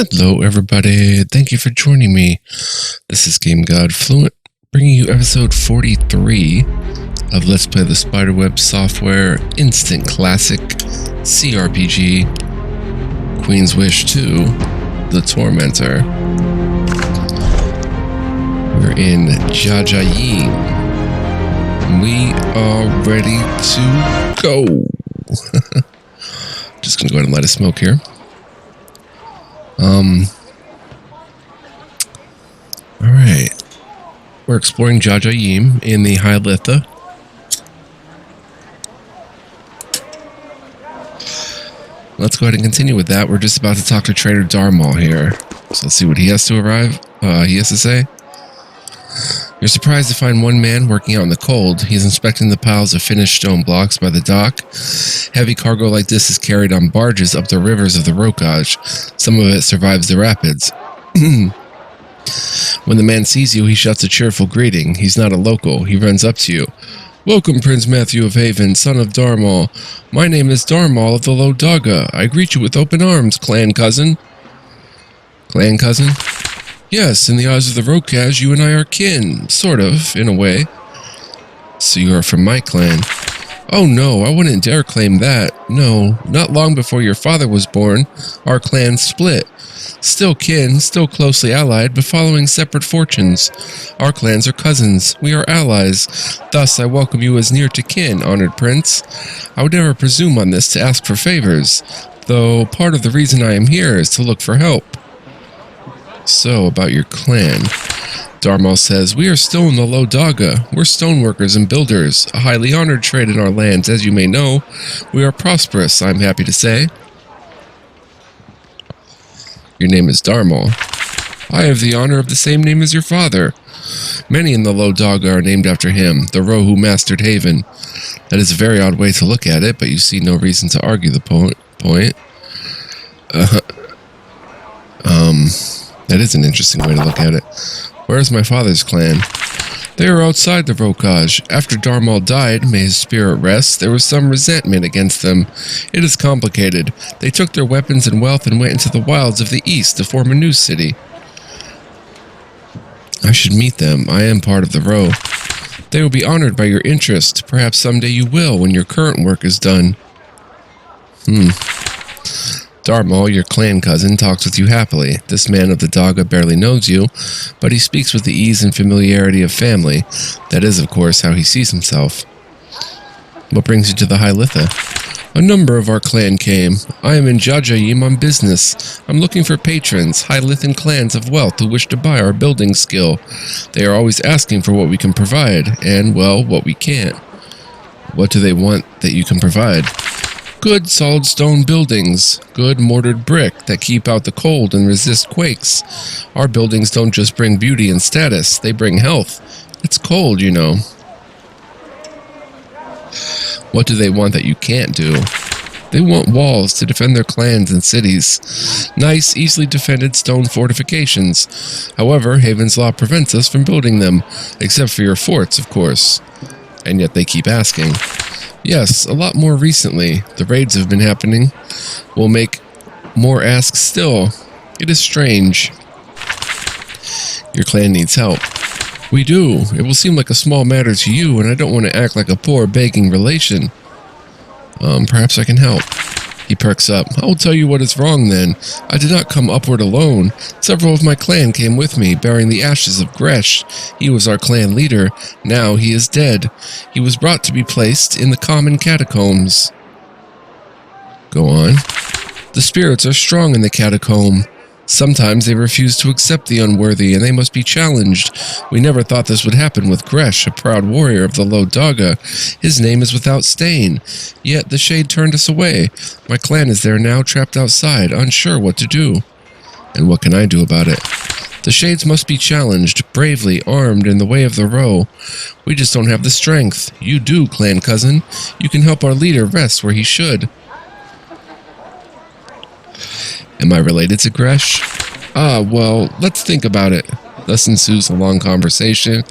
Hello, everybody. Thank you for joining me. This is Game God Fluent, bringing you episode 43 of Let's Play the Spiderweb Software Instant Classic CRPG Queen's Wish 2, The Tormentor. We're in Jajayim. We are ready to go. Just gonna go ahead and light a smoke here. Alright. We're exploring Jajayim in the High Litha. Let's go ahead and continue with that. We're just about to talk to Trader Darmal here. So let's see what he has to say. You're surprised to find one man working out in the cold. He's inspecting the piles of finished stone blocks by the dock. Heavy cargo like this is carried on barges up the rivers of the Rokaj. Some of it survives the rapids. When the man sees you, he shouts a cheerful greeting. He's not a local. He runs up to you. Welcome, Prince Matthew of Haven, son of Darmal. My name is Darmal of the Low Daga. I greet you with open arms, clan cousin. Clan cousin? Yes, in the eyes of the Rokaj, you and I are kin. Sort of, in a way. So you are from my clan. Oh no, I wouldn't dare claim that. No, not long before your father was born, our clan split. Still kin, still closely allied, but following separate fortunes. Our clans are cousins. We are allies. Thus, I welcome you as near to kin, honored prince. I would never presume on this to ask for favors, though part of the reason I am here is to look for help. So, about your clan. Darmal says, we are still in the Low Daga. We're stoneworkers and builders, a highly honored trade in our lands, as you may know. We are prosperous, I'm happy to say. Your name is Darmal. I have the honor of the same name as your father. Many in the Low Daga are named after him, the Ro who mastered Haven. That is a very odd way to look at it, but you see no reason to argue the point. That is an interesting way to look at it. Where is my father's clan? They are outside the Rokaj. After Darmal died, may his spirit rest, there was some resentment against them. It is complicated. They took their weapons and wealth and went into the wilds of the east to form a new city. I should meet them. I am part of the Ro. They will be honored by your interest. Perhaps someday you will when your current work is done. Darmal, your clan cousin, talks with you happily. This man of the Daga barely knows you, but he speaks with the ease and familiarity of family. That is, of course, how he sees himself. What brings you to the High Litha? A number of our clan came. I am in Jajayim on business. I'm looking for patrons, High Lithan clans of wealth who wish to buy our building skill. They are always asking for what we can provide, and, well, what we can't. What do they want that you can provide? Good solid stone buildings, good mortared brick that keep out the cold and resist quakes. Our buildings don't just bring beauty and status, they bring health. It's cold, you know. What do they want that you can't do? They want walls to defend their clans and cities. Nice, easily defended stone fortifications. However, Haven's law prevents us from building them, except for your forts, of course. And yet they keep asking. Yes, a lot more recently. The raids have been happening. We'll make more asks still. It is strange. Your clan needs help. We do. It will seem like a small matter to you, and I don't want to act like a poor, begging relation. Perhaps I can help. He perks up. I will tell you what is wrong then. I did not come upward alone. Several of my clan came with me, bearing the ashes of Gresh. He was our clan leader. Now he is dead. He was brought to be placed in the common catacombs. Go on. The spirits are strong in the catacomb. Sometimes they refuse to accept the unworthy, and they must be challenged. We never thought this would happen with Gresh, a proud warrior of the Low Daga. His name is without stain. Yet the shade turned us away. My clan is there now, trapped outside, unsure what to do. And what can I do about it? The shades must be challenged, bravely, armed, in the way of the Ro. We just don't have the strength. You do, clan cousin. You can help our leader rest where he should. Am I related to Gresh? Well, let's think about it. Thus ensues a long conversation,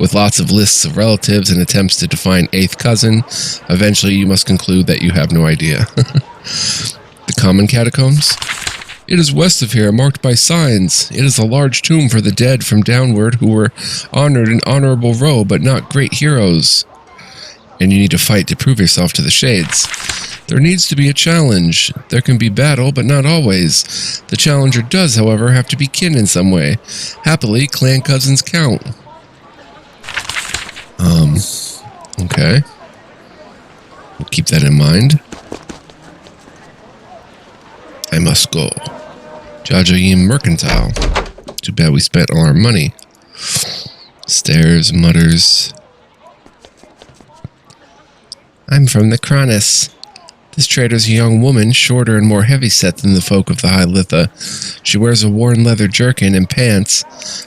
with lots of lists of relatives and attempts to define eighth cousin. Eventually, you must conclude that you have no idea. The common catacombs? It is west of here, marked by signs. It is a large tomb for the dead from downward who were honored in honorable row, but not great heroes. And you need to fight to prove yourself to the shades. There needs to be a challenge. There can be battle, but not always. The challenger does, however, have to be kin in some way. Happily, clan cousins count. Okay. We'll keep that in mind. I must go. Jajayim Mercantile. Too bad we spent all our money. Stares, mutters. I'm from the Kronos. This trader's a young woman, shorter and more heavy-set than the folk of the High Litha. She wears a worn leather jerkin and pants,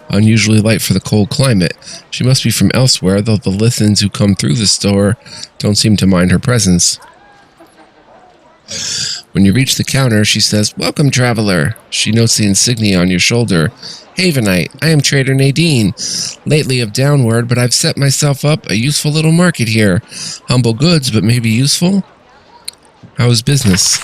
unusually light for the cold climate. She must be from elsewhere, though the Lithans who come through the store don't seem to mind her presence. When you reach the counter, she says, "Welcome, traveler." She notes the insignia on your shoulder. "Havenite, I am Trader Nadine, lately of Downward, but I've set myself up a useful little market here. Humble goods, but maybe useful? How is business?"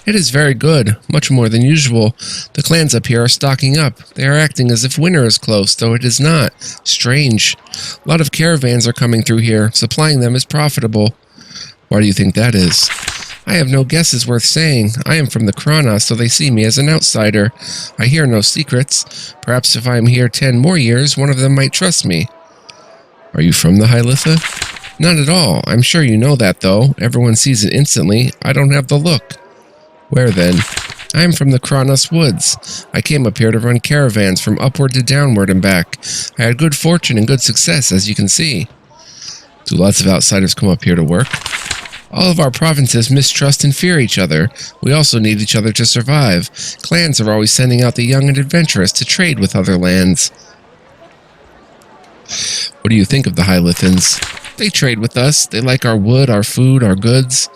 "It is very good, much more than usual. The clans up here are stocking up. They are acting as if winter is close, though it is not. Strange. A lot of caravans are coming through here. Supplying them is profitable." "Why do you think that is?" "I have no guesses worth saying. I am from the Kronos, so they see me as an outsider. I hear no secrets. Perhaps if I am here 10 more years, one of them might trust me." "Are you from the High Litha?" "Not at all. I'm sure you know that, though. Everyone sees it instantly. I don't have the look." "Where, then?" "I am from the Kronos Woods. I came up here to run caravans from upward to downward and back. I had good fortune and good success, as you can see." "Do lots of outsiders come up here to work?" "All of our provinces mistrust and fear each other. We also need each other to survive. Clans are always sending out the young and adventurous to trade with other lands." "What do you think of the High Lithans?" "They trade with us. They like our wood, our food, our goods.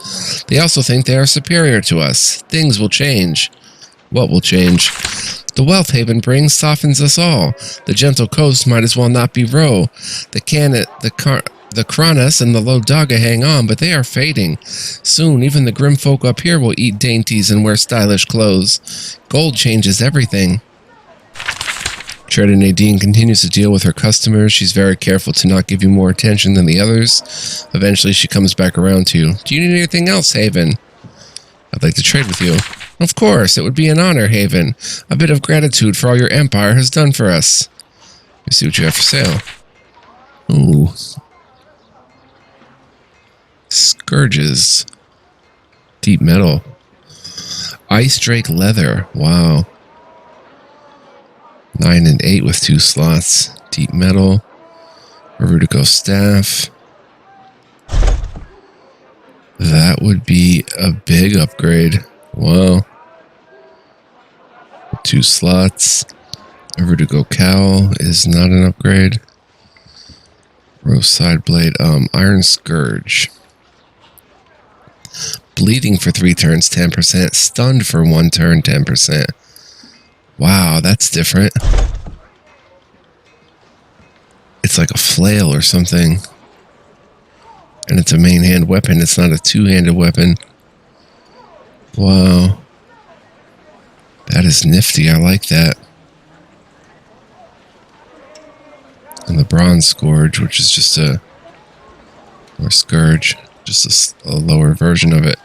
They also think they are superior to us. Things will change." "What will change?" "The wealth Haven brings softens us all. The gentle coast might as well not be Row. The Kronos and the Lodaga hang on, but they are fading. Soon, even the grim folk up here will eat dainties and wear stylish clothes. Gold changes everything." Trader Nadine continues to deal with her customers. She's very careful to not give you more attention than the others. Eventually, she comes back around to you. "Do you need anything else, Haven?" "I'd like to trade with you." "Of course, it would be an honor, Haven. A bit of gratitude for all your empire has done for us." Let me see what you have for sale. Ooh. Scourges. Deep metal. Ice Drake leather. Wow. 9 and 8 with 2 slots. Deep metal. Rudico staff. That would be a big upgrade. Wow. 2 slots. A Rudico cowl is not an upgrade. Rose side blade. Iron Scourge. Bleeding for 3 turns, 10%. Stunned for 1 turn, 10%. Wow, that's different. It's like a flail or something. And it's a main hand weapon. It's not a two-handed weapon. Wow. That is nifty. I like that. And the Bronze Scourge, which is just or Scourge, just a lower version of it.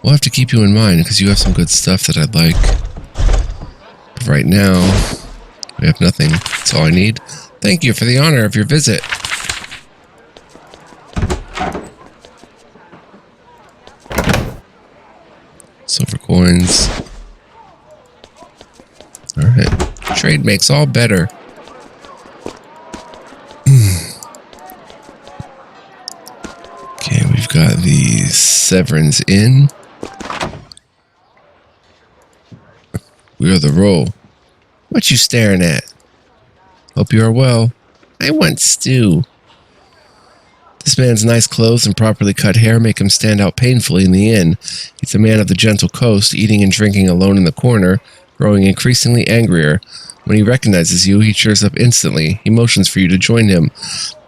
We'll have to keep you in mind because you have some good stuff that I'd like. But right now, we have nothing. That's all I need. Thank you for the honor of your visit. Silver coins. Alright. Trade makes all better. Okay, we've got the Severin's Inn. We are the Roll. What you staring at? Hope you are well. I want stew. This man's nice clothes and properly cut hair make him stand out painfully in the inn. He's a man of the gentle coast, eating and drinking alone in the corner, growing increasingly angrier. When he recognizes you, he cheers up instantly. He motions for you to join him.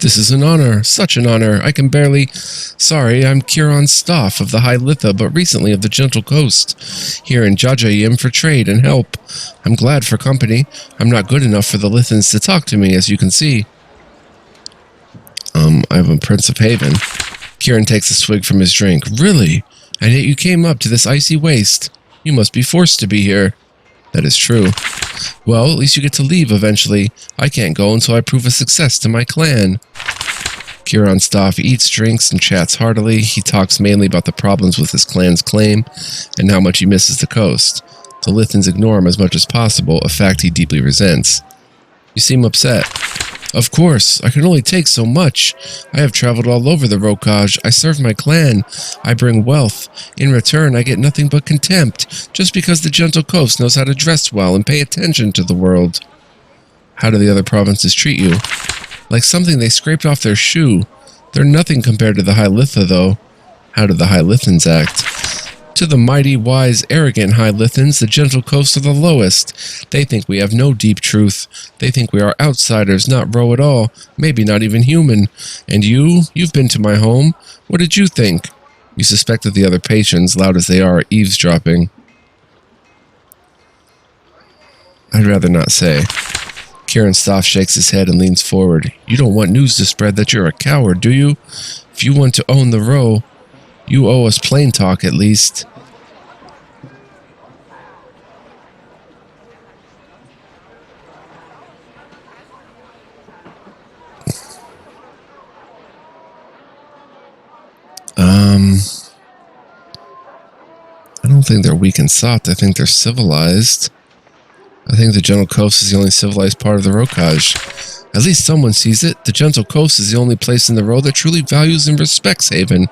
This is an honor, such an honor. I can barely... Sorry, I'm Kiron Stoff of the High Litha, but recently of the Gentle Coast, here in Jajayim for trade and help. I'm glad for company. I'm not good enough for the Lithans to talk to me, as you can see. I'm a Prince of Haven. Kiron takes a swig from his drink. Really? And yet you came up to this icy waste. You must be forced to be here. That is true. Well, at least you get to leave eventually. I can't go until I prove a success to my clan. Kiron Stoff eats, drinks, and chats heartily. He talks mainly about the problems with his clan's claim and how much he misses the coast. The Lithans ignore him as much as possible, a fact he deeply resents. You seem upset. Of course, I can only take so much. I have traveled all over the Rokaj. I serve my clan. I bring wealth. In return, I get nothing but contempt, just because the Gentle Coast knows how to dress well and pay attention to the world. How do the other provinces treat you? Like something they scraped off their shoe. They're nothing compared to the High Litha, though. How do the High Lithans act? To the mighty, wise, arrogant High Lithans, the Gentle Coast are the lowest. They think we have no deep truth. They think we are outsiders, not Ro at all, maybe not even human. And you've been to my home. What did you think? You suspect that the other patients, loud as they are eavesdropping. I'd rather not say. Kiron Stoff shakes his head and leans forward. You don't want news to spread that you're a coward, do you? If you want to own the Ro, you owe us plain talk, at least. I don't think they're weak and soft. I think they're civilized. I think the Gentle Coast is the only civilized part of the Rokaj. At least someone sees it. The Gentle Coast is the only place in the Ro that truly values and respects Haven.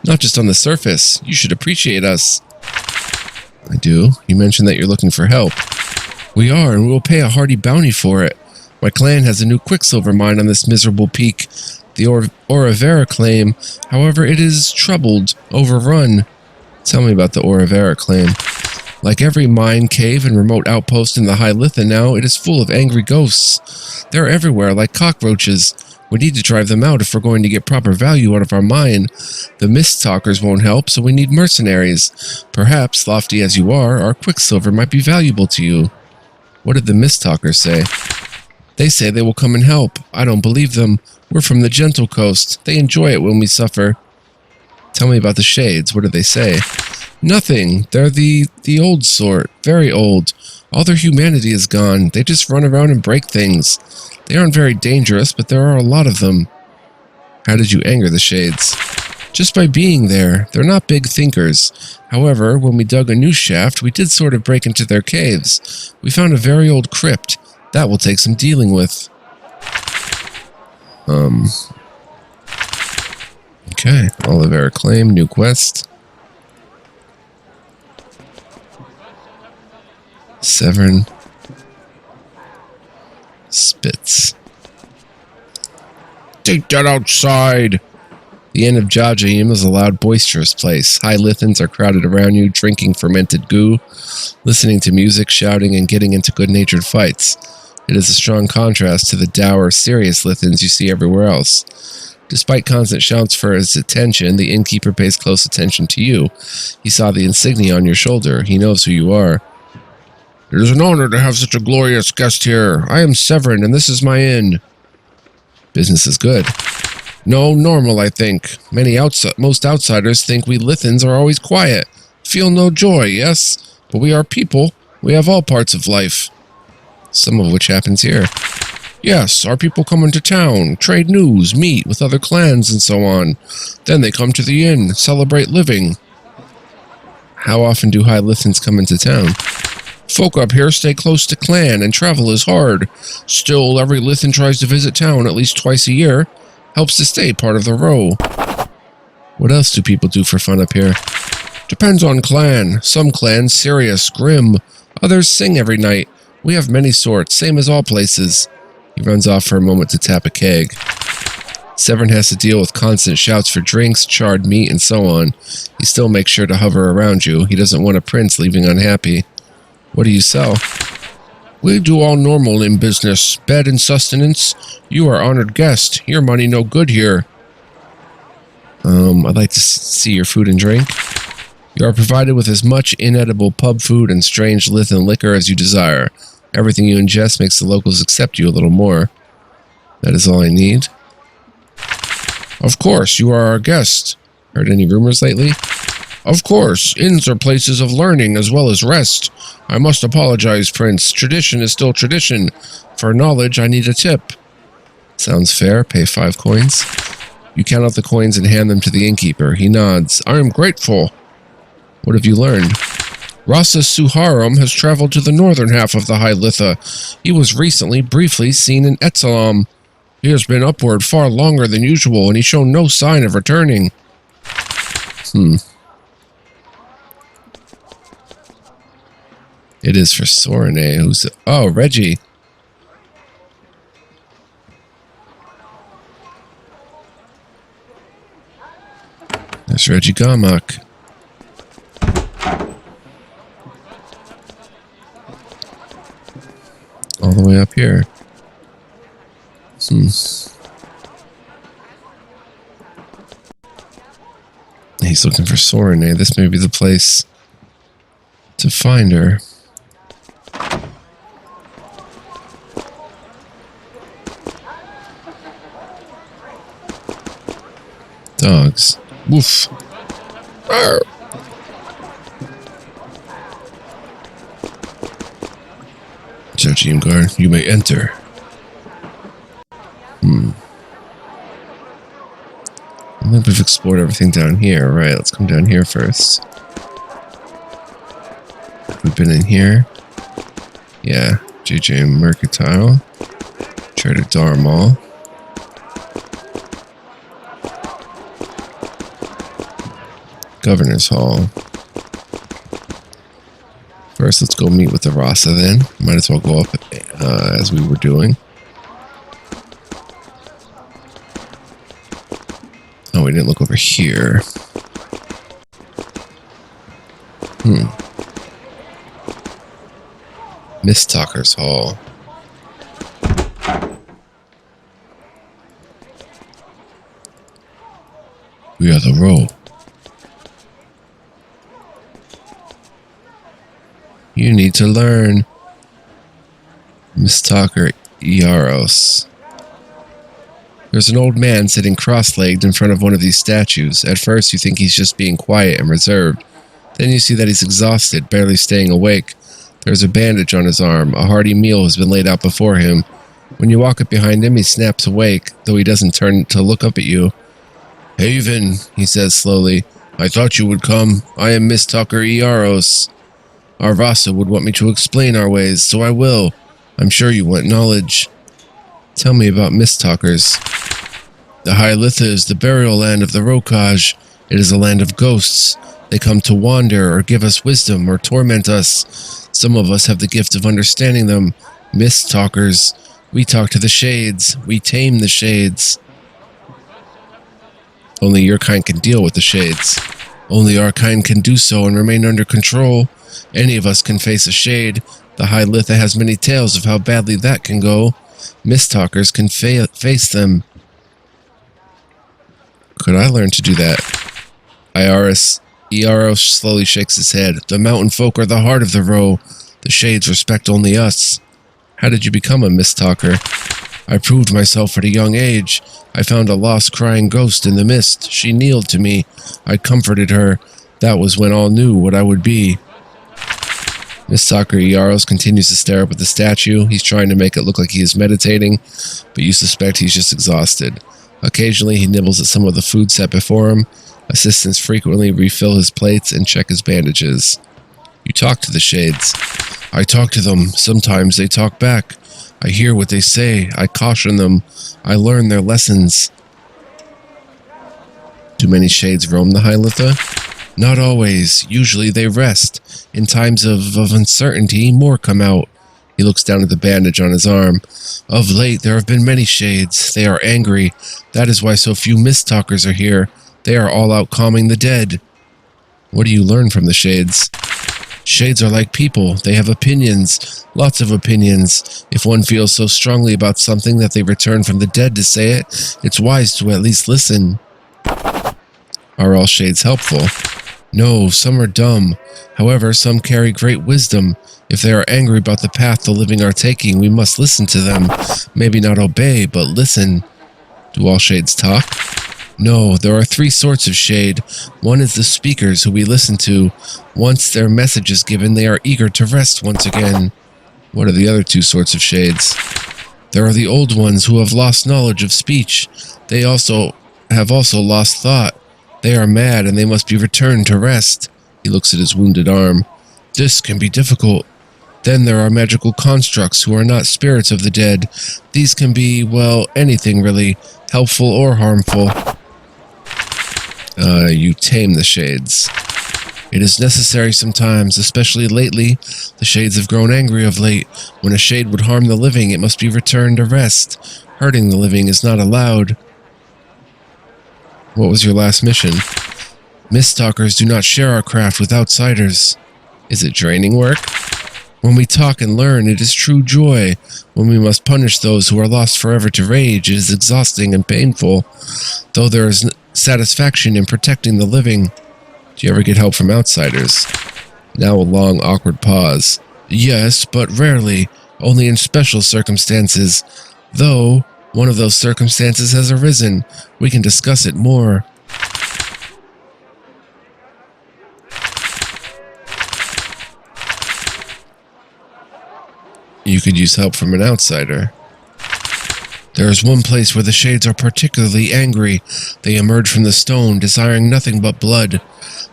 Not just on the surface. You should appreciate us. I do. You mentioned that you're looking for help. We are, and we will pay a hearty bounty for it. My clan has a new quicksilver mine on this miserable peak. The Oravera claim. However, it is troubled, overrun. Tell me about the Oravera claim. Like every mine, cave, and remote outpost in the High Litha now, it is full of angry ghosts. They're everywhere, like cockroaches. We need to drive them out if we're going to get proper value out of our mine. The Mist Talkers won't help, so we need mercenaries. Perhaps, lofty as you are, our quicksilver might be valuable to you. What did the Mist Talkers say? They say they will come and help. I don't believe them. We're from the Gentle Coast. They enjoy it when we suffer. Tell me about the Shades. What do they say? Nothing. They're the old sort. Very old. All their humanity is gone. They just run around and break things. They aren't very dangerous, but there are a lot of them. How did you anger the Shades? Just by being there. They're not big thinkers. However, when we dug a new shaft, we did sort of break into their caves. We found a very old crypt. That will take some dealing with. Okay. Olivera claim. New quest. Severn Spitz. Take that outside! The inn of Jajayim is a loud, boisterous place. High Lithans are crowded around you, drinking fermented goo, listening to music, shouting, and getting into good-natured fights. It is a strong contrast to the dour, serious Lithans you see everywhere else. Despite constant shouts for his attention, the innkeeper pays close attention to you. He saw the insignia on your shoulder. He knows who you are. It is an honor to have such a glorious guest here. I am Severin, and this is my inn. Business is good. No, normal, I think. Most outsiders think we Lithans are always quiet. Feel no joy, yes? But we are people. We have all parts of life. Some of which happens here. Yes, our people come into town, trade news, meet with other clans, and so on. Then they come to the inn, celebrate living. How often do High Lithans come into town? Folk up here stay close to clan, and travel is hard. Still, every Lithan tries to visit town at least twice a year. Helps to stay part of the Ro. What else do people do for fun up here? Depends on clan. Some clans serious, grim. Others sing every night. We have many sorts, same as all places. He runs off for a moment to tap a keg. Severn has to deal with constant shouts for drinks, charred meat, and so on. He still makes sure to hover around you. He doesn't want a prince leaving unhappy. What do you sell? We do all normal in business. Bed and sustenance. You are honored guest. Your money no good here. I'd like to see your food and drink. You are provided with as much inedible pub food and strange Lithan liquor as you desire. Everything you ingest makes the locals accept you a little more. That is all I need. Of course, you are our guest. Heard any rumors lately? Of course, inns are places of learning as well as rest. I must apologize, Prince. Tradition is still tradition. For knowledge, I need a tip. Sounds fair. Pay 5 coins. You count out the coins and hand them to the innkeeper. He nods. I am grateful. What have you learned? Rasa Suharam has traveled to the northern half of the High Litha. He was recently briefly seen in Etzalam. He has been upward far longer than usual, and he's shown no sign of returning. It is for Sorene. Who's it? Oh, Reggie. There's Reggie Gamak. All the way up here. He's looking for Sorene. This may be the place to find her. Dogs. Woof. Arr. Jajayim guard, you may enter. I think we've explored everything down here. Right, let's come down here first. We've been in here. Yeah, Jajayim Mercantile. Trader Darmal. Governor's Hall. First, let's go meet with the Rasa then. Might as well go up as we were doing. Oh, we didn't look over here. Miss Talker's Hall. We are the row. You need to learn. Miss Talker Iaros. There's an old man sitting cross-legged in front of one of these statues. At first you think he's just being quiet and reserved. Then you see that he's exhausted, barely staying awake. There's a bandage on his arm. A hearty meal has been laid out before him. When you walk up behind him, he snaps awake, though he doesn't turn to look up at you. Haven, he says slowly. I thought you would come. I am Miss Talker Iaros. Our Rasa would want me to explain our ways, so I will. I'm sure you want knowledge. Tell me about Mist Talkers. The High Litha is the burial land of the Rokaj. It is a land of ghosts. They come to wander or give us wisdom or torment us. Some of us have the gift of understanding them. Mist Talkers. We talk to the shades. We tame the shades. Only your kind can deal with the shades. Only our kind can do so and remain under control. Any of us can face a shade. The High Litha has many tales of how badly that can go. Mist Talkers can face them. Could I learn to do that? Iaros slowly shakes his head. The mountain folk are the heart of the row. The shades respect only us. How did you become a Mist Talker? I proved myself at a young age. I found a lost crying ghost in the mist. She kneeled to me. I comforted her. That was when all knew what I would be. Mist Talker Iaros continues to stare up at the statue. He's trying to make it look like he is meditating, but you suspect he's just exhausted. Occasionally, he nibbles at some of the food set before him. Assistants frequently refill his plates and check his bandages. You talk to the shades. I talk to them. Sometimes they talk back. I hear what they say. I caution them. I learn their lessons. Do many shades roam the High Litha? Not always. Usually they rest. In times of uncertainty, more come out. He looks down at the bandage on his arm. Of late, there have been many shades. They are angry. That is why so few Mist Talkers are here. They are all out calming the dead. What do you learn from the shades? Shades are like people. They have opinions, lots of opinions. If one feels so strongly about something that they return from the dead to say it, it's wise to at least listen. Are all shades helpful? No, some are dumb. However, some carry great wisdom. If they are angry about the path the living are taking, we must listen to them. Maybe not obey, but listen. Do all shades talk? No, there are 3 sorts of shade. One is the speakers who we listen to. Once their message is given, they are eager to rest once again. What are the other 2 sorts of shades? There are the old ones who have lost knowledge of speech. They have also lost thought. They are mad and they must be returned to rest. He looks at his wounded arm. This can be difficult. Then there are magical constructs who are not spirits of the dead. These can be, well, anything really, helpful or harmful. You tame the shades. It is necessary sometimes, especially lately. The shades have grown angry of late. When a shade would harm the living, it must be returned to rest. Hurting the living is not allowed. What was your last mission? Mistalkers do not share our craft with outsiders. Is it draining work? When we talk and learn, it is true joy. When we must punish those who are lost forever to rage, it is exhausting and painful. Though there is satisfaction in protecting the living. Do you ever get help from outsiders? Now a long, awkward pause. Yes, but rarely. Only in special circumstances. Though, one of those circumstances has arisen. We can discuss it more. You could use help from an outsider. There is one place where the shades are particularly angry. They emerge from the stone, desiring nothing but blood.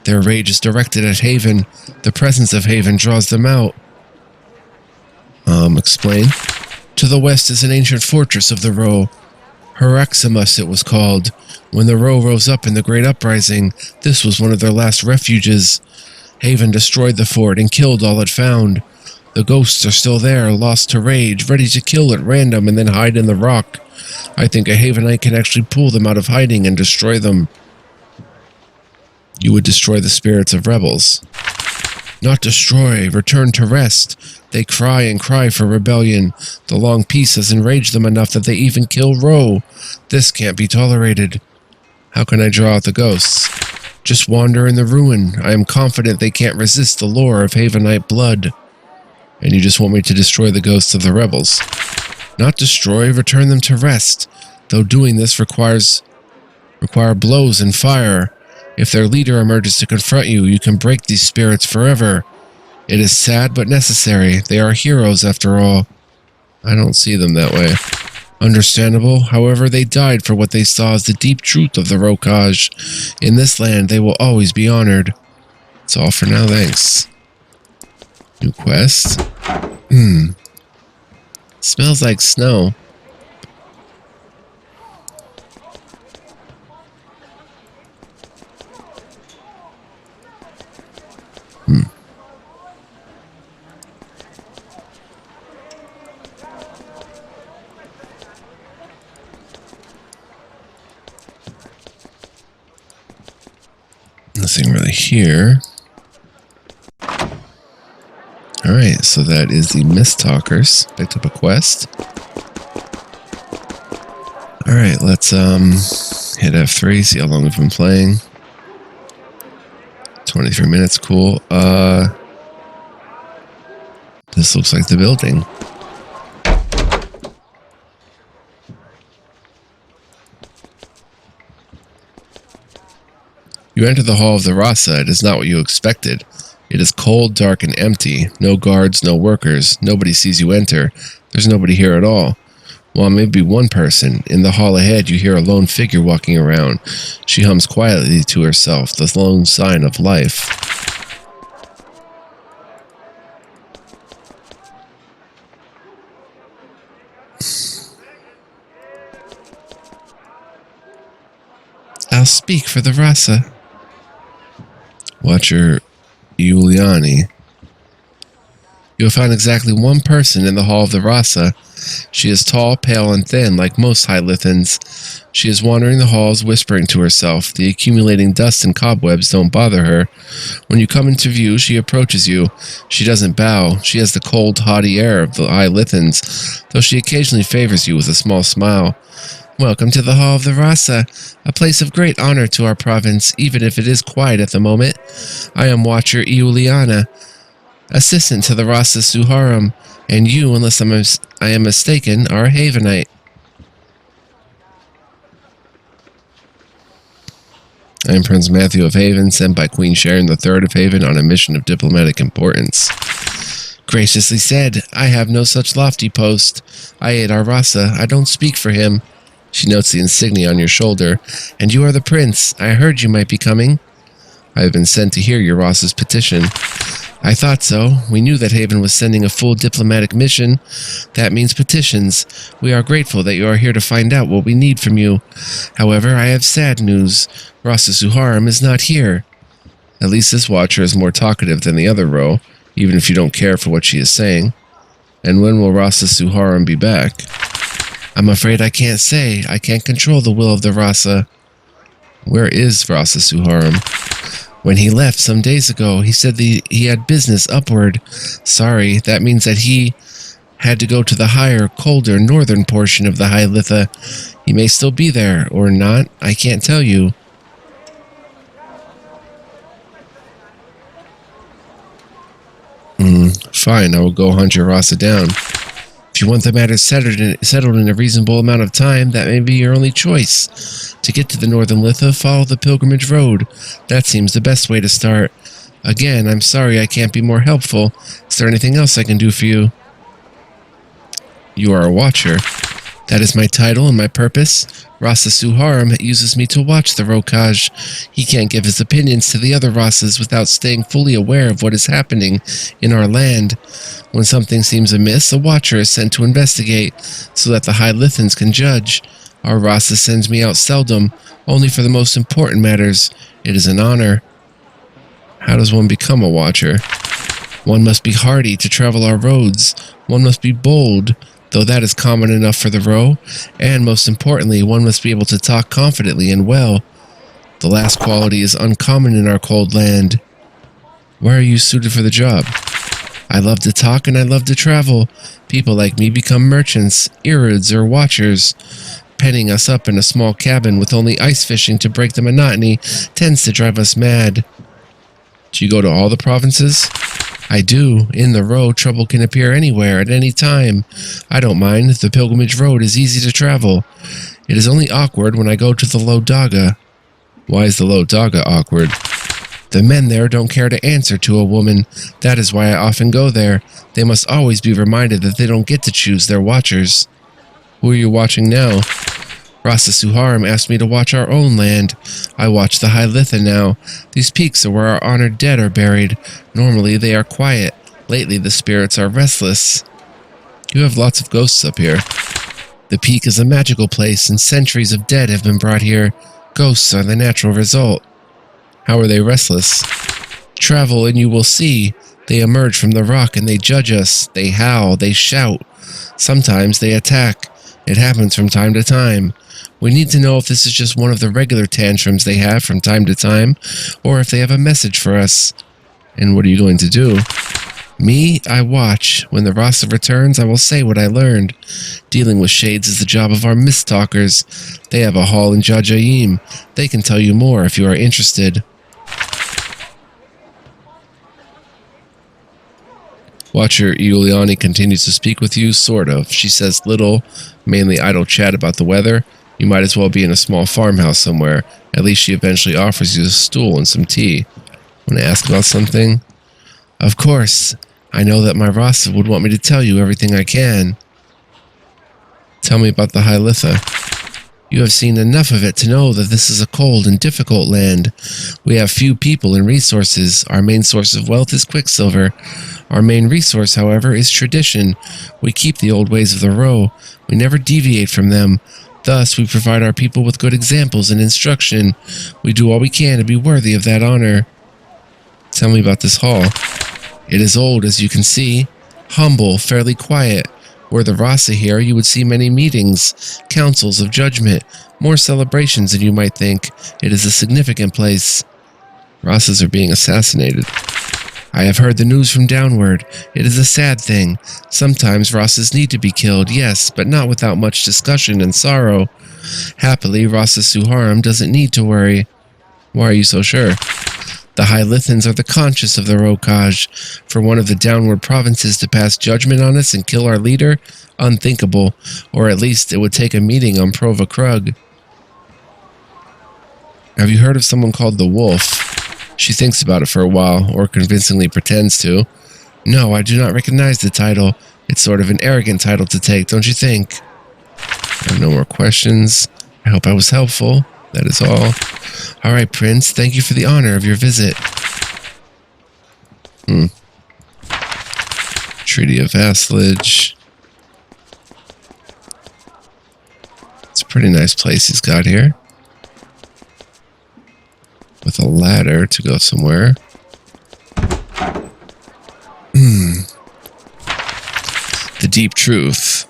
Their rage is directed at Haven. The presence of Haven draws them out. Explain? To the west is an ancient fortress of the Roe. Heraximus it was called. When the Roe rose up in the Great Uprising, this was one of their last refuges. Haven destroyed the fort and killed all it found. The ghosts are still there, lost to rage, ready to kill at random and then hide in the rock. I think a Havenite can actually pull them out of hiding and destroy them. You would destroy the spirits of rebels. Not destroy, return to rest. They cry and cry for rebellion. The long peace has enraged them enough that they even kill Roe. This can't be tolerated. How can I draw out the ghosts? Just wander in the ruin. I am confident they can't resist the lure of Havenite blood. And you just want me to destroy the ghosts of the rebels. Not destroy, return them to rest. Though doing this require blows and fire. If their leader emerges to confront you, you can break these spirits forever. It is sad but necessary. They are heroes after all. I don't see them that way. Understandable. However, they died for what they saw as the deep truth of the Rokaj. In this land, they will always be honored. That's all for now, thanks. New quest. Smells like snow. Nothing really here. Alright, so that is the Mistalkers. Picked up a quest. Alright, let's hit F3, see how long we've been playing. 23 minutes, cool. This looks like the building. You enter the hall of the Rasa. It is not what you expected. It is cold, dark, and empty. No guards, no workers. Nobody sees you enter. There's nobody here at all. Well, maybe one person. In the hall ahead, you hear a lone figure walking around. She hums quietly to herself, the lone sign of life. I'll speak for the Rasa. Watcher Giuliani. You have found exactly one person in the Hall of the Rasa. She is tall, pale, and thin, like most High Lithans. She is wandering the halls, whispering to herself. The accumulating dust and cobwebs don't bother her. When you come into view, she approaches you. She doesn't bow. She has the cold, haughty air of the High Lithans, though she occasionally favors you with a small smile. Welcome to the Hall of the Rasa, a place of great honor to our province, even if it is quiet at the moment. I am Watcher Iuliana, assistant to the Rasa Suharam, and you, unless I am mistaken, are a Havenite. I am Prince Matthew of Haven, sent by Queen Sharon III of Haven on a mission of diplomatic importance. Graciously said, I have no such lofty post. I aid our Rasa. I don't speak for him. She notes the insignia on your shoulder. And you are the prince. I heard you might be coming. I have been sent to hear your Rasa's petition. I thought so. We knew that Haven was sending a full diplomatic mission. That means petitions. We are grateful that you are here to find out what we need from you. However, I have sad news. Rasa Suharam is not here. At least this Watcher is more talkative than the other row, even if you don't care for what she is saying. And when will Rasa Suharam be back? I'm afraid I can't say. I can't control the will of the Rasa. Where is Rasa Suharam? When he left some days ago, he said that he had business upward. Sorry, that means that he had to go to the higher, colder, northern portion of the High Litha. He may still be there, or not. I can't tell you. Fine, I will go hunt your Rasa down. If you want the matter settled in a reasonable amount of time, that may be your only choice. To get to the northern Litha, follow the pilgrimage road. That seems the best way to start. Again, I'm sorry I can't be more helpful. Is there anything else I can do for you? You are a Watcher. That is my title and my purpose. Rasa Suharam uses me to watch the Rokaj. He can't give his opinions to the other Rasas without staying fully aware of what is happening in our land. When something seems amiss, a Watcher is sent to investigate, so that the High Lithans can judge. Our Rasa sends me out seldom, only for the most important matters. It is an honor. How does one become a Watcher? One must be hardy to travel our roads. One must be bold, though that is common enough for the row, and most importantly, one must be able to talk confidently and well. The last quality is uncommon in our cold land. Why are you suited for the job? I love to talk and I love to travel. People like me become merchants, Irids, or Watchers. Penning us up in a small cabin with only ice fishing to break the monotony tends to drive us mad. Do you go to all the provinces? I do. In the row, trouble can appear anywhere, at any time. I don't mind. The pilgrimage road is easy to travel. It is only awkward when I go to the Lodaga. Why is the Lodaga awkward? The men there don't care to answer to a woman. That is why I often go there. They must always be reminded that they don't get to choose their watchers. Who are you watching now? Rasa Suharam asked me to watch our own land. I watch the High Litha now. These peaks are where our honored dead are buried. Normally they are quiet. Lately the spirits are restless. You have lots of ghosts up here. The peak is a magical place, and centuries of dead have been brought here. Ghosts are the natural result. How are they restless? Travel and you will see. They emerge from the rock and they judge us. They howl, they shout. Sometimes they attack. It happens from time to time. We need to know if this is just one of the regular tantrums they have from time to time, or if they have a message for us. And what are you going to do? Me, I watch. When the Rasa returns, I will say what I learned. Dealing with shades is the job of our mist talkers. They have a hall in Jajayim. They can tell you more if you are interested. Watcher Iuliani continues to speak with you, sort of. She says little, mainly idle chat about the weather. You might as well be in a small farmhouse somewhere. At least she eventually offers you a stool and some tea. Want to ask about something? Of course. I know that my Rasa would want me to tell you everything I can. Tell me about the High Litha. You have seen enough of it to know that this is a cold and difficult land. We have few people and resources. Our main source of wealth is quicksilver. Our main resource, however, is tradition. We keep the old ways of the row. We never deviate from them. Thus, we provide our people with good examples and instruction. We do all we can to be worthy of that honor. Tell me about this hall. It is old, as you can see. Humble, fairly quiet. Were the Rasa here, you would see many meetings, councils of judgment, more celebrations than you might think. It is a significant place. Rasas are being assassinated. I have heard the news from downward. It is a sad thing. Sometimes Rasas need to be killed, yes, but not without much discussion and sorrow. Happily, Rasa Suharam doesn't need to worry. Why are you so sure? The High Lithans are the conscious of the Rokaj. For one of the downward provinces to pass judgment on us and kill our leader? Unthinkable. Or at least it would take a meeting on Prova Krug. Have you heard of someone called the Wolf? She thinks about it for a while, or convincingly pretends to. No, I do not recognize the title. It's sort of an arrogant title to take, don't you think? I have no more questions. I hope I was helpful. That is all. Alright, Prince, thank you for the honor of your visit. Treaty of Vassalage. It's a pretty nice place he's got here. With a ladder to go somewhere. The deep truth.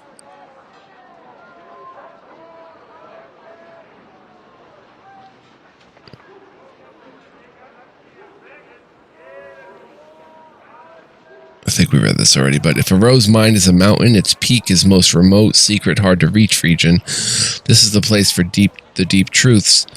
I think we read this already, but if a rose mine is a mountain, its peak is most remote, secret, hard to reach region. This is the place for the deep truths.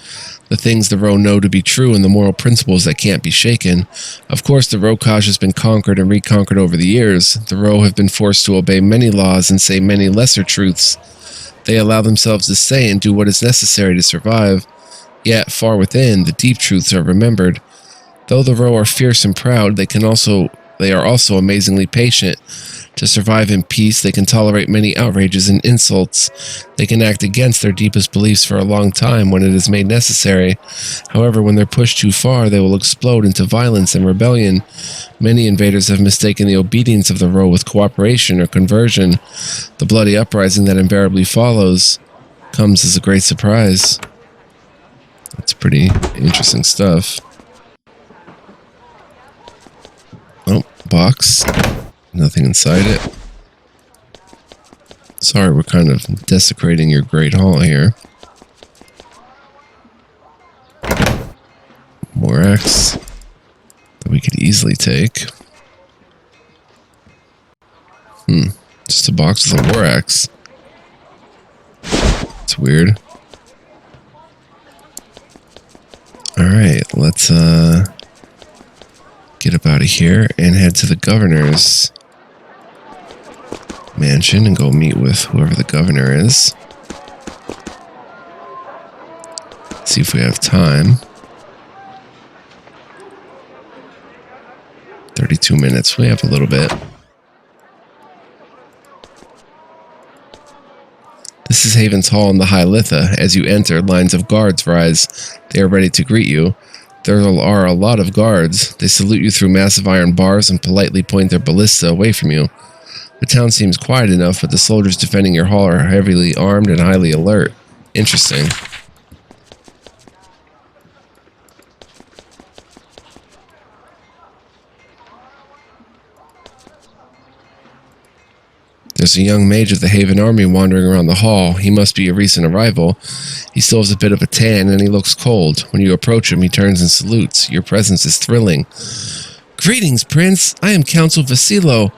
The things the Ro know to be true and the moral principles that can't be shaken. Of course, the Rokaj has been conquered and reconquered over the years. The Ro have been forced to obey many laws and say many lesser truths. They allow themselves to say and do what is necessary to survive. Yet, far within, the deep truths are remembered. Though the Ro are fierce and proud, they are also amazingly patient. To survive in peace, they can tolerate many outrages and insults. They can act against their deepest beliefs for a long time when it is made necessary. However, when they're pushed too far, they will explode into violence and rebellion. Many invaders have mistaken the obedience of the Ro with cooperation or conversion. The bloody uprising that invariably follows comes as a great surprise. That's pretty interesting stuff. Oh, box. Nothing inside it. Sorry, we're kind of desecrating your Great Hall here. More axe that we could easily take. Just a box with a war axe. It's weird. Alright, let's get up out of here and head to the governor's mansion and go meet with whoever the governor is. See if we have time. 32 minutes. We have a little bit. This is Haven's Hall in the High Litha. As you enter, lines of guards rise. They are ready to greet you. There are a lot of guards. They salute you through massive iron bars and politely point their ballista away from you. The town seems quiet enough, but the soldiers defending your hall are heavily armed and highly alert. Interesting. There's a young mage of the Haven army wandering around the hall. He must be a recent arrival. He still has a bit of a tan, and he looks cold. When you approach him, he turns and salutes. Your presence is thrilling. Greetings, Prince. I am Council Vasilo.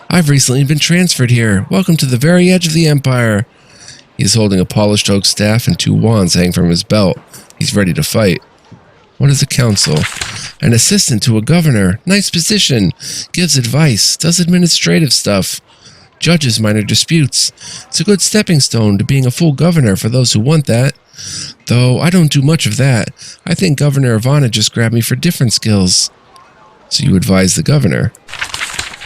I've recently been transferred here. Welcome to the very edge of the Empire. He is holding a polished oak staff and 2 wands hanging from his belt. He's ready to fight. What is a council? An assistant to a governor. Nice position. Gives advice. Does administrative stuff. Judges minor disputes. It's a good stepping stone to being a full governor for those who want that. Though I don't do much of that. I think Governor Ivana just grabbed me for different skills. So you advise the governor?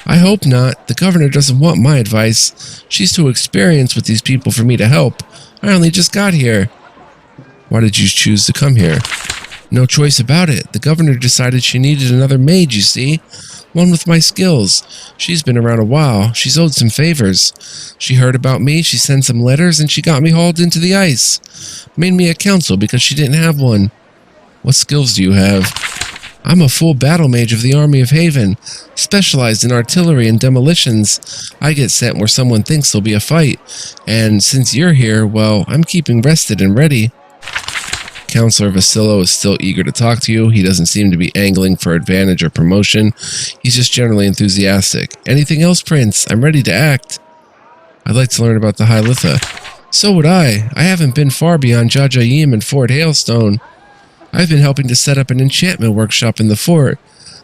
I hope not. The governor doesn't want my advice. She's too experienced with these people for me to help. I only just got here. Why did you choose to come here? No choice about it. The governor decided she needed another mage, you see. One with my skills. She's been around a while. She's owed some favors. She heard about me, she sent some letters, and she got me hauled into the ice. Made me a council because she didn't have one. What skills do you have? I'm a full battle mage of the Army of Haven, specialized in artillery and demolitions. I get sent where someone thinks there'll be a fight, and since you're here, well, I'm keeping rested and ready. Counselor Vasilo is still eager to talk to you. He doesn't seem to be angling for advantage or promotion. He's just generally enthusiastic. Anything else, Prince? I'm ready to act. I'd like to learn about the High Litha. So would I. I haven't been far beyond Jajayim and Fort Hailstone. I've been helping to set up an enchantment workshop in the fort.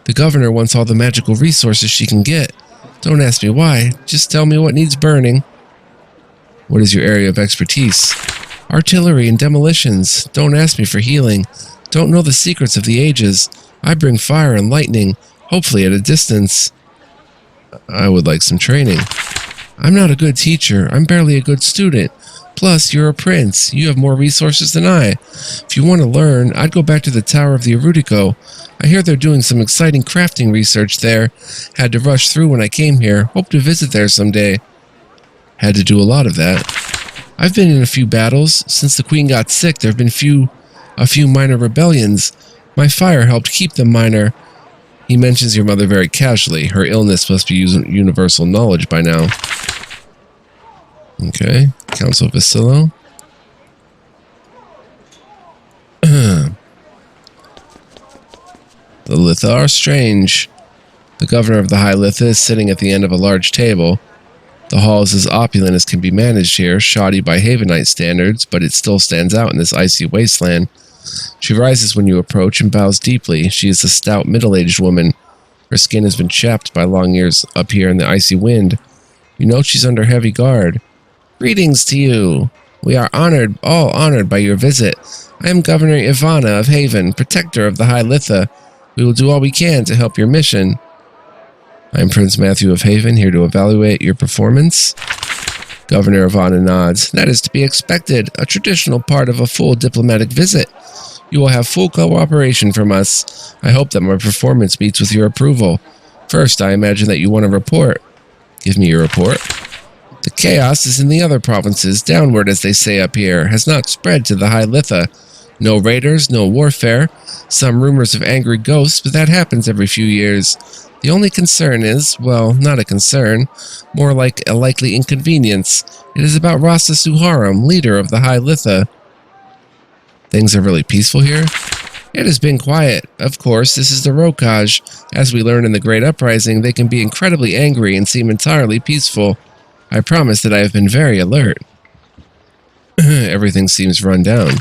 The governor wants all the magical resources she can get. Don't ask me why. Just tell me what needs burning. What is your area of expertise? Artillery and demolitions. Don't ask me for healing. Don't know the secrets of the ages. I bring fire and lightning, hopefully at a distance. I would like some training. I'm not a good teacher. I'm barely a good student. Plus, you're a prince. You have more resources than I. If you want to learn, I'd go back to the Tower of the Erudico. I hear they're doing some exciting crafting research there. Had to rush through when I came here. Hope to visit there someday. Had to do a lot of that. I've been in a few battles. Since the queen got sick, there have been a few minor rebellions. My fire helped keep them minor. He mentions your mother very casually. Her illness must be universal knowledge by now. Okay, Council of Vasilo. The Litha are strange. The governor of the High Litha is sitting at the end of a large table. The hall is as opulent as can be managed here, shoddy by Havenite standards, but it still stands out in this icy wasteland. She rises when you approach and bows deeply. She is a stout, middle-aged woman. Her skin has been chapped by long years up here in the icy wind. You know she's under heavy guard. Greetings to you. We are all honored by your visit. I am Governor Ivana of Haven, protector of the High Litha. We will do all we can to help your mission. I am Prince Matthew of Haven, here to evaluate your performance. Governor Ivana nods. That is to be expected, a traditional part of a full diplomatic visit. You will have full cooperation from us. I hope that my performance meets with your approval. First, I imagine that you want a report. Give me your report. The chaos is in the other provinces, downward as they say up here, has not spread to the High Litha. No raiders, no warfare, some rumors of angry ghosts, but that happens every few years. The only concern is, well, not a concern, more like a likely inconvenience. It is about Rasa Suharam, leader of the High Litha. Things are really peaceful here? It has been quiet. Of course, this is the Rokaj. As we learned in the Great Uprising, they can be incredibly angry and seem entirely peaceful. I promise that I have been very alert. Everything seems run down.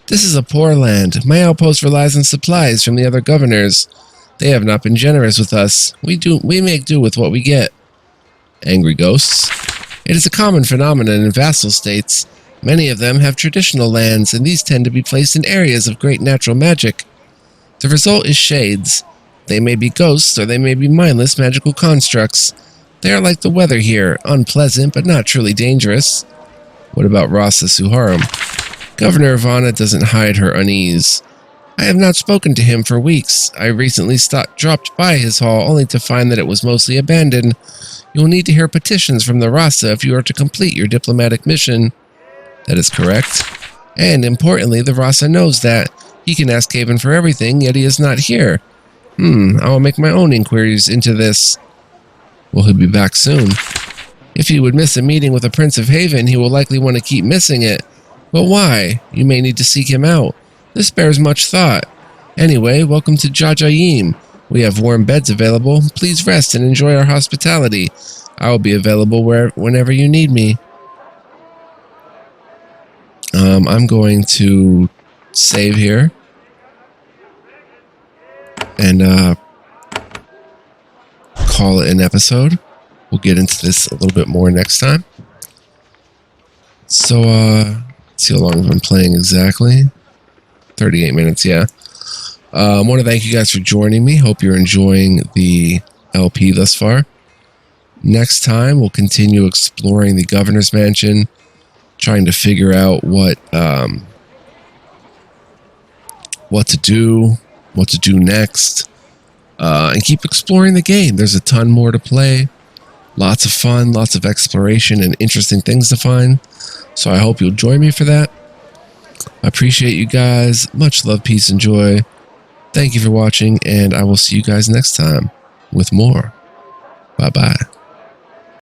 This is a poor land. My outpost relies on supplies from the other governors. They have not been generous with us. We make do with what we get. Angry ghosts. It is a common phenomenon in vassal states. Many of them have traditional lands, and these tend to be placed in areas of great natural magic. The result is shades. They may be ghosts, or they may be mindless magical constructs. They are like the weather here, unpleasant but not truly dangerous. What about Rasa Suharam? Governor Ivana doesn't hide her unease. I have not spoken to him for weeks. I recently dropped by his hall only to find that it was mostly abandoned. You will need to hear petitions from the Rasa if you are to complete your diplomatic mission. That is correct. And importantly, the Rasa knows that. He can ask Haven for everything, yet he is not here. I will make my own inquiries into this. Will he be back soon? If he would miss a meeting with the Prince of Haven, he will likely want to keep missing it. But why? You may need to seek him out. This bears much thought. Anyway, welcome to Jajayim. We have warm beds available. Please rest and enjoy our hospitality. I will be available whenever you need me. I'm going to save here. And call it an episode. We'll get into this a little bit more next time. So, let's see how long I've been playing exactly. 38 minutes, yeah. I want to thank you guys for joining me. Hope you're enjoying the LP thus far. Next time, we'll continue exploring the Governor's Mansion, trying to figure out what to do next, and keep exploring the game. There's a ton more to play. Lots of fun, lots of exploration, and interesting things to find. So I hope you'll join me for that. I appreciate you guys. Much love, peace, and joy. Thank you for watching, and I will see you guys next time with more. Bye-bye.